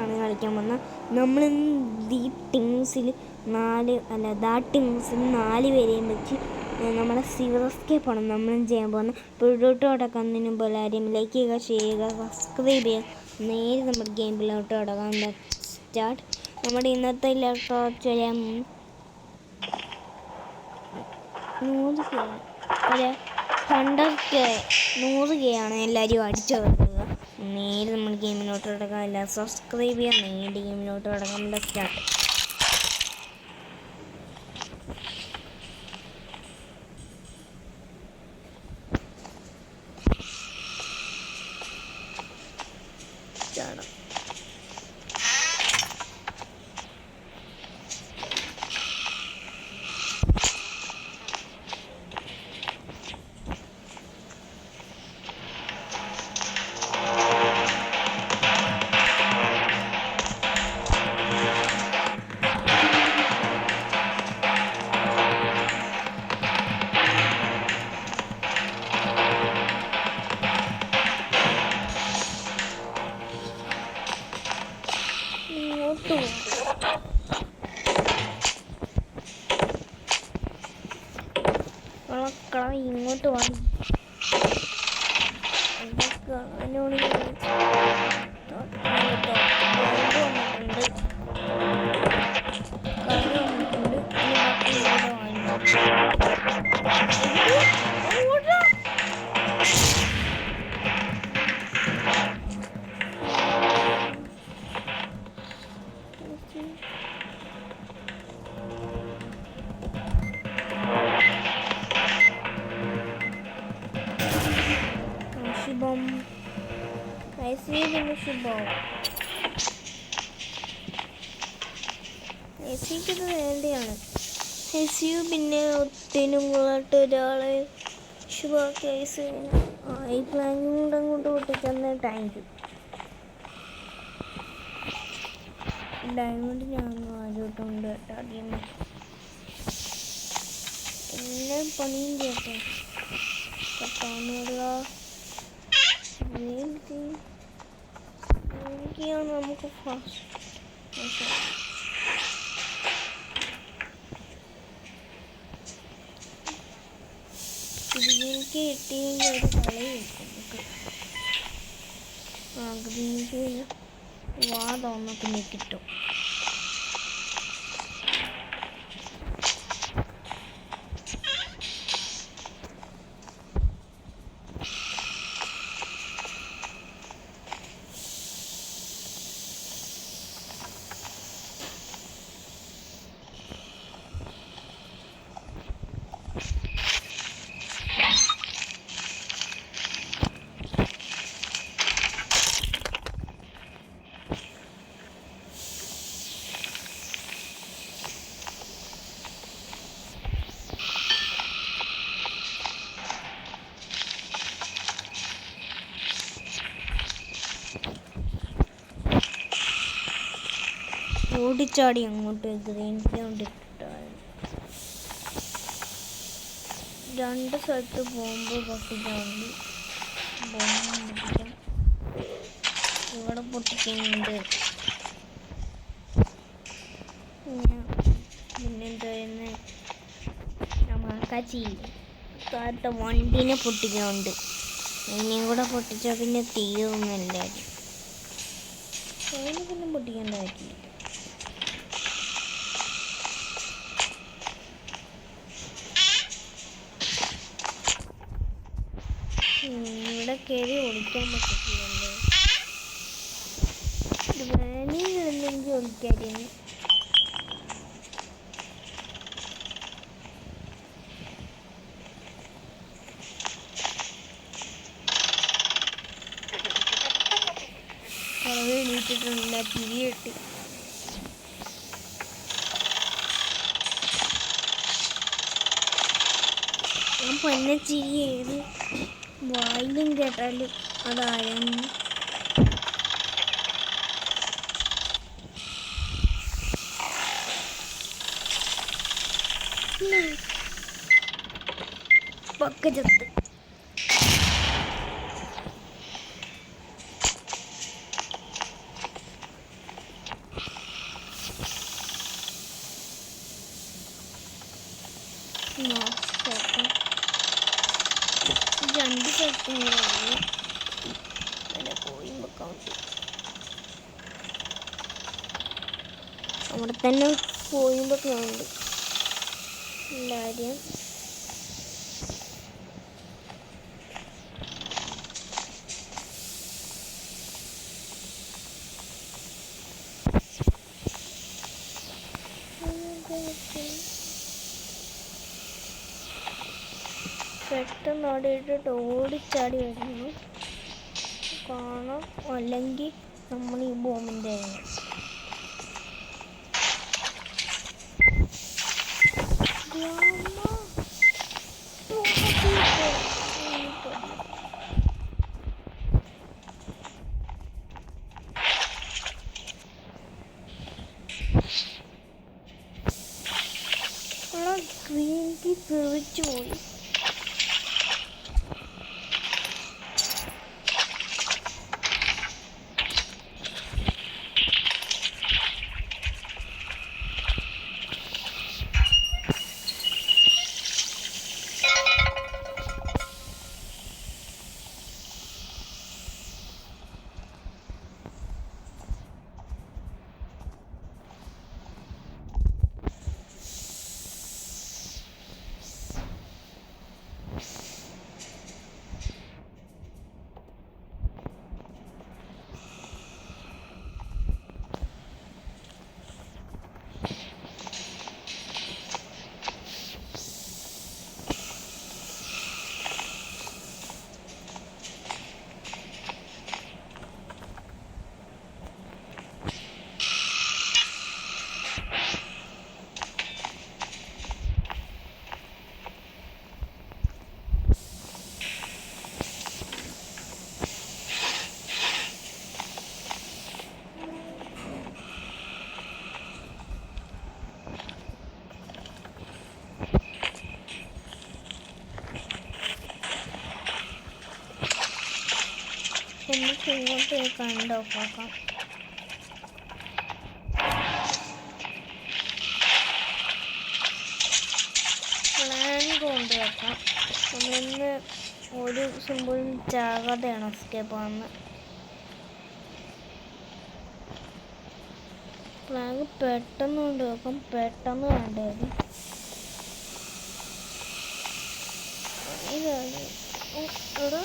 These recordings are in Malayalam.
ആണ് കളിക്കാൻ പോകുന്നത്. നമ്മൾ ഈ ടീംസിൽ 4 പേരെയും വെച്ച് നമ്മുടെ സിവർ എസ്കേപ്പ് ആണ് നമ്മൾ ചെയ്യാൻ പോകുന്നത്. പുഴോട്ട് കിടക്കുന്നതിന് മുമ്പ് എല്ലാവരെയും ലൈക്ക് ചെയ്യുക, ചെയ്യുക, സബ്സ്ക്രൈബ് ചെയ്യുക. നേരെ നമ്മുടെ ഗെയിമിലോട്ട് കിടക്കാൻ സ്റ്റാർട്ട്. നമ്മുടെ ഇന്നത്തെ ഇലക്ട്രോച്ചരം 100K ആണ് എല്ലാവരും അടിച്ചു കൊടുക്കുക. നേരെ നമ്മൾ ഗെയിമിലോട്ട് കിടക്കാം. എല്ലാം സബ്സ്ക്രൈബ് ചെയ്യുക. നേരെ ഗെയിമിലോട്ട് കിടക്കാൻ സ്റ്റാർട്ട്. ഇങ്ങോട്ട് വന്നു എസിക്കത് വേണ്ടിയാണ്. എസിയു പിന്നെ ഒത്തിനുമുള്ളട്ട് ഒരാളെ ശുഭ കേസ് ഈ പ്ലാനും കൂടെ അങ്ങോട്ട് പൊട്ടിച്ചെന്ന് താങ്ക് യു. ഡയമണ്ട് ഞാൻ ആദ്യമായിട്ടുണ്ട് കേട്ടോ. ആദ്യമേ എല്ലാ പണിയും കേട്ടോ കട്ടാനുള്ള എനിക്കാണ് നമുക്ക് ഫാസ്റ്റ് ഗ്രീൻക്ക് കിട്ടിയെങ്കിൽ ഒരു കളയും നമുക്ക്. ഗ്രീൻക്ക് വാ തോന്നത്തിന് കിട്ടും. ഓടിച്ചാടി അങ്ങോട്ട് ഗ്രീൻ കൊണ്ടിട്ടായിരുന്നു. 2 സ്ഥലത്ത് ബോംബ് പൊട്ടിക്കാറുണ്ട്. ബോംബ് പൊട്ടിക്കാം. ഇവിടെ പൊട്ടിക്കുന്നുണ്ട്. പിന്നെന്തായിരുന്നു നമ്മക്കാച്ചി താഴത്തെ വണ്ടീനെ പൊട്ടിക്കുന്നുണ്ട്. ഇനിയും കൂടെ പൊട്ടിച്ചാൽ പിന്നെ തീർന്നെല്ലാവരും. അതിന് പിന്നെ പൊട്ടിക്കേണ്ട കാര്യമില്ല. ഇവിടെ കയറി ഒളിക്കാൻ പറ്റത്തില്ലല്ലോ. വേണിയിലെങ്കിൽ ഒളിക്കായിരുന്നു. കുറവേ എണീറ്റിട്ടില്ല. പിരിയിട്ട് ഞാൻ പൊന്നെ ചിരി ഏത് വായിലും കേട്ടാലും അതായിരുന്നു. പക്കചത്ത് അവിടെ തന്നെ പോയുമ്പോൾ കാണുന്നുണ്ട് എല്ലാവരും. പെട്ടെന്ന് അവിടെ ഇട്ടിട്ട് ഓടിച്ചാടി വരുന്നു കാണാം, അല്ലെങ്കിൽ നമ്മൾ ഈ ബോംബിൻ്റെ ഗ്രീൻ ടീ തെറിച്ചു പോയി. നമുക്ക് ഇങ്ങോട്ട് കണ്ടോ നോക്കാം. പ്ലാൻ കൊണ്ട് വെക്കാം. നമ്മളിന്ന് ഒരു സിമ്പിളും ചാകാതെയാണ് എസ്കേപ്പ് ആവുന്നത്. ഫ്ലാഗ് പെട്ടെന്ന് കൊണ്ട് വെക്കാം, പെട്ടെന്ന് വേണ്ടത് ഇതാണ്. ഇവിടെ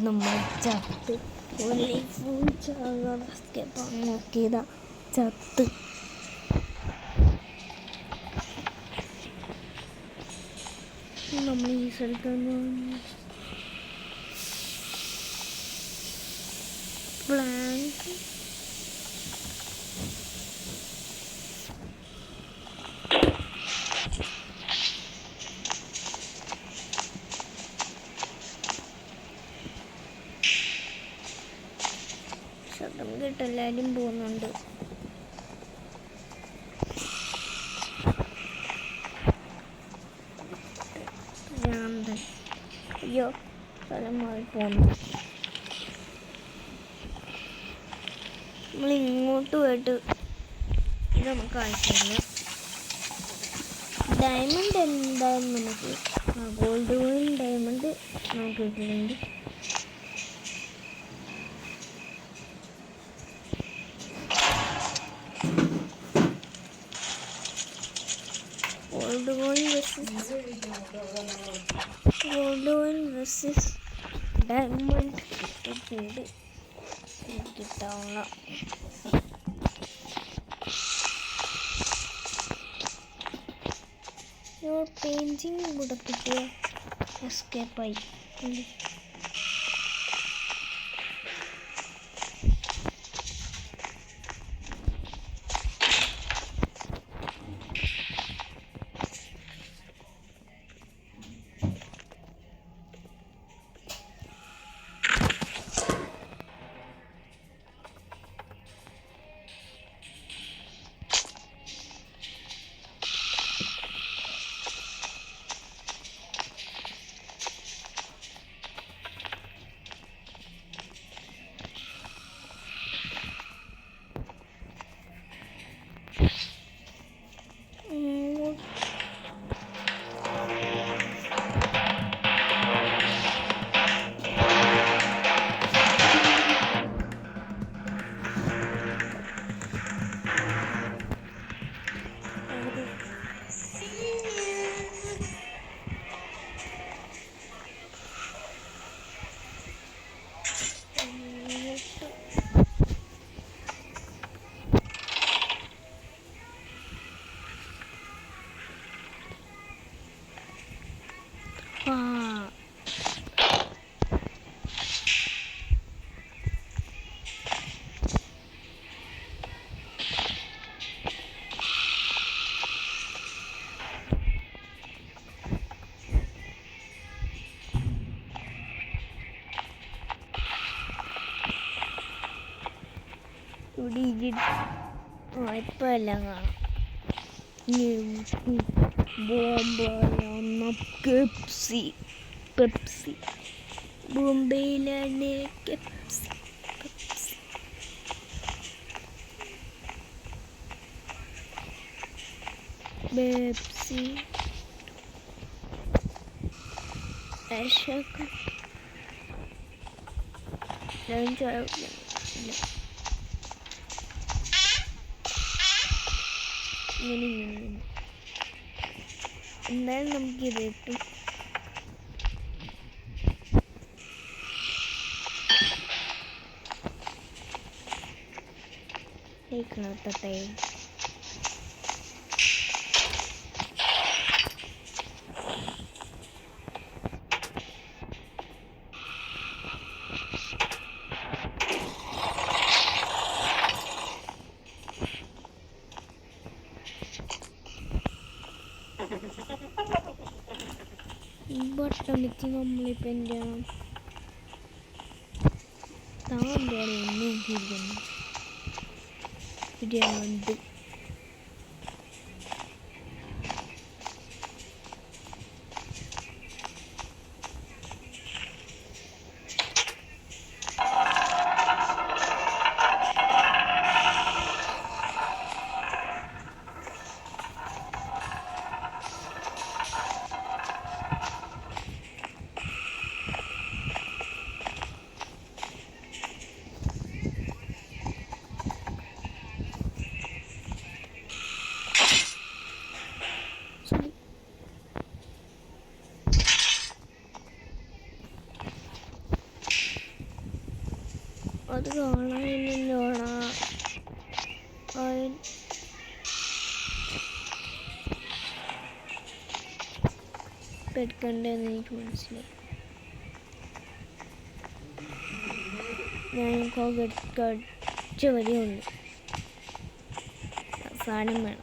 നമ്മൾ ചത്ത് നോക്കിയതാ, ചത്ത്. നമ്മൾ ഈ സ്ഥലത്ത് പ്ലാങ്ക് ശബ്ദം കേട്ട് എല്ലാവരും പോകുന്നുണ്ട്. അയ്യോ, സ്ഥലം മാറി പോകുന്നു. നമ്മൾ ഇങ്ങോട്ട് പോയിട്ട് ഇത് നമുക്ക് ആവശ്യമില്ല. ഡയമണ്ട് എന്തായാലും നമുക്ക് ഗോൾഡ് കോയിൻ ഡയമണ്ട് നമുക്ക് കിട്ടിയിട്ടുണ്ട്. ഗോൾഡ് കോയിൻ വെർസസ് ഡയമണ്ട് കിട്ടിയിട്ടുണ്ട്. കിട്ടാവുന്ന പെയിൻറ്റിങ് കൂടെ കിട്ടിയ എസ്കേപ്പായി. ഇവിടെ ഇപ്പം എല്ലാം കാണാം. ബോംബെയാണ് പെപ്സി ബോംബെയിലാണ് പെപ്സി അശോക ഇങ്ങനെ എന്തായാലും നമുക്കിത് കിട്ടും. കേൾക്കണത്തട്ടെ ബട്ടൺ വെച്ച് നമ്മളിപ്പോൾ എൻ്റെ താണ്ടാണ് നോക്കിയിരിക്കുന്നത്. രണ്ട് അത് കാണാനില്ലോണ എടുക്കണ്ടെന്ന് എനിക്ക് മനസ്സിലായി. ഞാൻ കടിച്ച വരെയുള്ളൂ. സാധനം വേണം.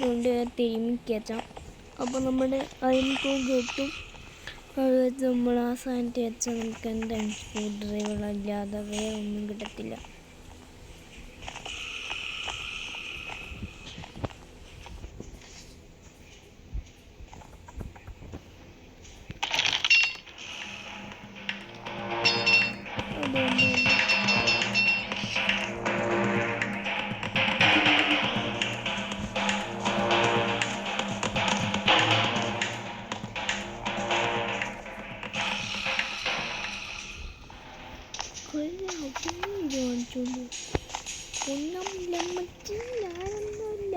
കൊണ്ട് തിരുമിക്കച്ചാം. അപ്പോൾ നമ്മുടെ അയൻകോ കിട്ടും. അത് വെച്ച് നമ്മൾ ആ സാധനത്തിൽ വെച്ചാൽ നമുക്ക് എന്താണ് സ്ക്രൂ ഡ്രൈവറല്ലാതെ വേറെ ഒന്നും കിട്ടത്തില്ല. നമ്മച്ചി ഞാനൊന്നുമില്ല.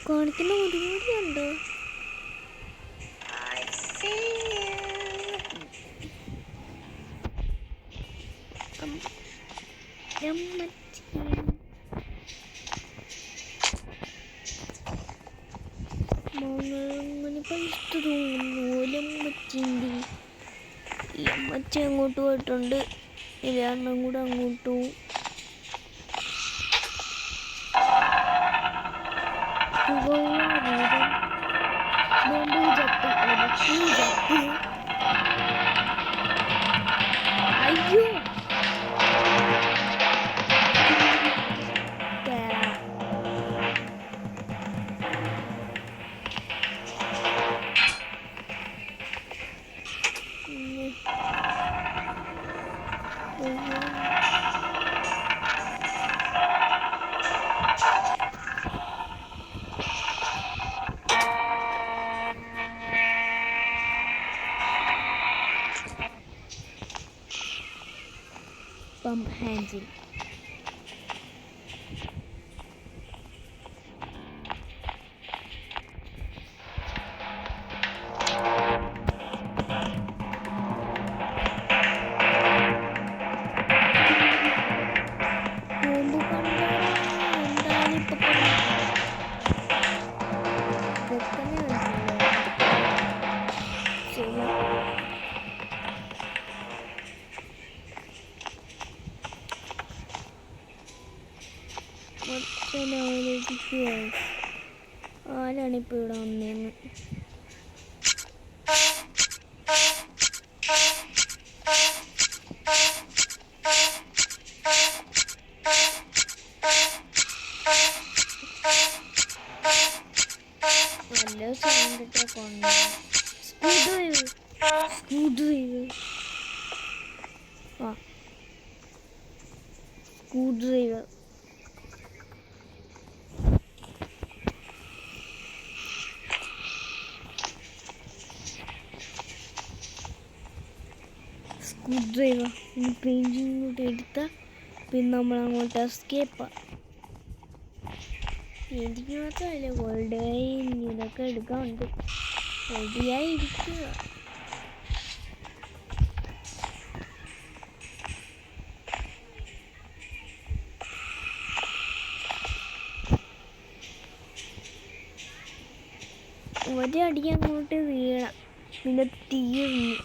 കാണിക്കുന്ന ഒരുപാടുണ്ടോ? അങ്ങനെ പഴുത്ത് തോന്നുന്നു. ഓലമ്മച്ചിൻ്റെ ഈ അമ്മച്ചി അങ്ങോട്ട് പോയിട്ടുണ്ട്. ഇല്ലാണ്ടും കൂടെ അങ്ങോട്ട് പോവും. അയ്യോ pump handle. ആരാണിപ്പോൾ ഇവിടെ വന്നേന്ന്? നല്ല സൗണ്ടിട്ടാ കൊണ്ട് സ്ക്രൂ ഡ്രൈവർ പെയിൻറ്റിങ് കൂടെ എടുത്താൽ പിന്നെ നമ്മളങ്ങോട്ട് എസ്കേപ്പാണ്. പെയിൻറ്റിങ് മാത്രമല്ല ഗോൾഡ് ഇതൊക്കെ എടുക്കാറുണ്ട്. റെഡിയായിരിക്കുക. ഒരടി അങ്ങോട്ട് വീഴാം, പിന്നെ തീർന്നു.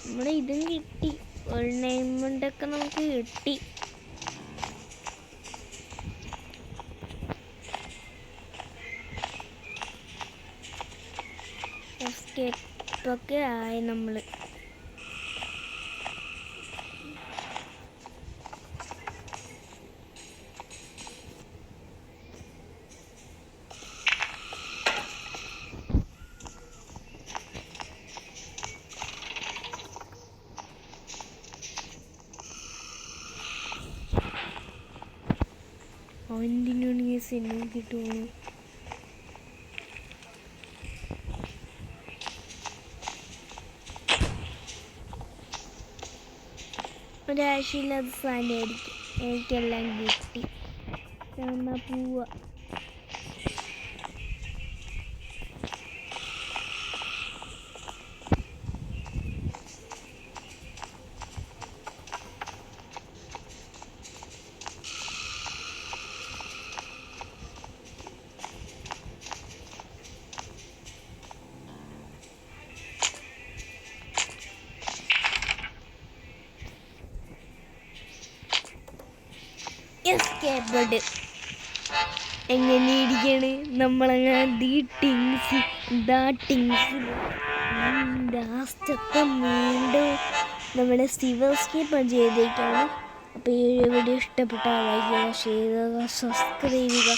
നമ്മുടെ ഇതും കിട്ടി, ഒരു ഡയമണ്ടൊക്കെ നമുക്ക് കിട്ടി. എസ്കേപ്പൊക്കെ ആയി നമ്മൾ. അവൻ്റെയാണെങ്കിൽ സിനിമ കിട്ടുമോ? ഒരാശയില്ലാത്ത സാധനമായിരിക്കും. എനിക്കെല്ലാം കിട്ടി. എന്നാൽ പോവാ. Escape bird. എങ്ങനെ ഇരിക്കണ് നമ്മളങ്ങനെ ടിങ്സിൽ ലാസ്റ്റൊക്കെ വീണ്ടും നമ്മുടെ സിൽവർ സ്കേപ്പ് ചെയ്തേക്കാണ്. അപ്പോൾ ഈ വീഡിയോ ഇഷ്ടപ്പെട്ടാൽ ലൈക്ക് ചെയ്യുക, ഷെയർ ചെയ്യുക, സബ്സ്ക്രൈബ് ചെയ്യുക.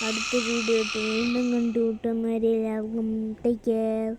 അടുത്ത വീഡിയോ വീണ്ടും കണ്ടുകൂട്ടുന്നവരെ എല്ലാവർക്കും ടേക്ക് കെയർ.